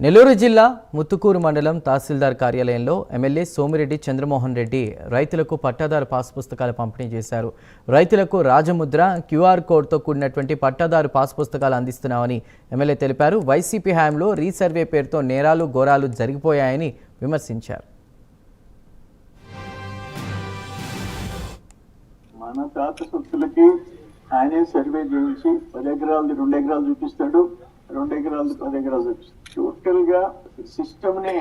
నెల్లూరు జిల్లా ముత్తుకూరు మండలం తహసీల్దార్ కార్యాలయంలో ఎమ్మెల్యే సోమిరెడ్డి చంద్రమోహన్ రెడ్డి రైతులకు పట్టాదారు పాస్ పుస్తకాలు పంపిణీ చేశారు. రైతులకు రాజముద్ర క్యూఆర్ కోడ్తో కూడినటువంటి పట్టాదారు పాస్ పుస్తకాలు అందిస్తున్నామని ఎమ్మెల్యే తెలిపారు. వైసీపీ హయాంలో రీసర్వే పేరుతో నేరాలు ఘోరాలు జరిగిపోయాయని విమర్శించారు. మన తాత సొత్తులకి ఆయనే సర్వే చేయించి 10 ఎకరాలది 2 ఎకరాలు చూపిస్తాడు, 2 ఎకరాలది 10 ఎకరాలు చూపిస్తాడు. టోటల్ గా సిస్టమ్ నే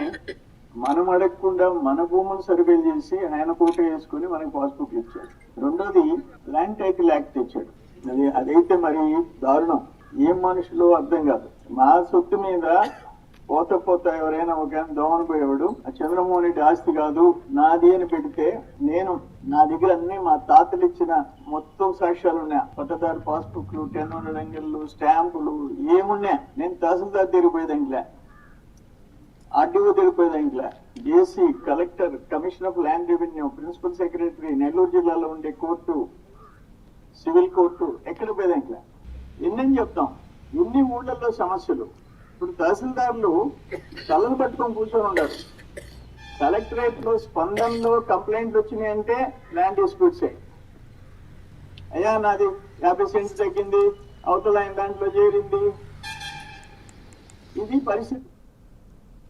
మనం అడగకుండా మన భూములు సర్వే చేసి ఆయన ఫోటో వేసుకుని మనకి పాస్బుక్ ఇచ్చాడు. రెండోది ల్యాండ్ టైటిల్ యాక్ట్ తెచ్చాడు. అదైతే మరి దారుణం. ఏం మనుషులు అర్థం కాదు. మా సొత్తు మీద పోత ఎవరైనా ఒక దోమను పోయేవాడు చంద్రమోహన్ రెడ్డి ఆస్తి కాదు నాది అని పెడితే నా దగ్గర అన్ని మా తాతలు ఇచ్చిన మొత్తం సాక్ష్యాలు ఉన్నాయి. పట్టదారు పాస్బుక్లు, 10 రంగులు, స్టాంపులు ఏమున్నాయి. నేను తహసీల్దార్ తిరిగిపోయేదాంట్లే, ఆర్డీఓ తిరిగిపోయేదాంట్లే, JC, collector, commissioner of land revenue, principal secretary, Nellore జిల్లాలో ఉండే కోర్టు, సివిల్ కోర్టు ఎక్కడ పోయేదాంట్లే. ఎన్నని చెప్తాం. ఎన్ని ఊళ్ళల్లో సమస్యలు. ఇప్పుడు తహసీల్దార్లు కళ్ళను పట్టుకొని కూర్చొని ఉంటారు. కలెక్టరేట్ లో స్పందనలో కంప్లైంట్లు వచ్చినాయంటే ల్యాండ్ డిస్ప్యూట్సే. అయ్యా నాది 50 సెంట్స్ తగ్గింది, అవతల ఆయన దాంట్లో చేరింది. ఇది పరిస్థితి.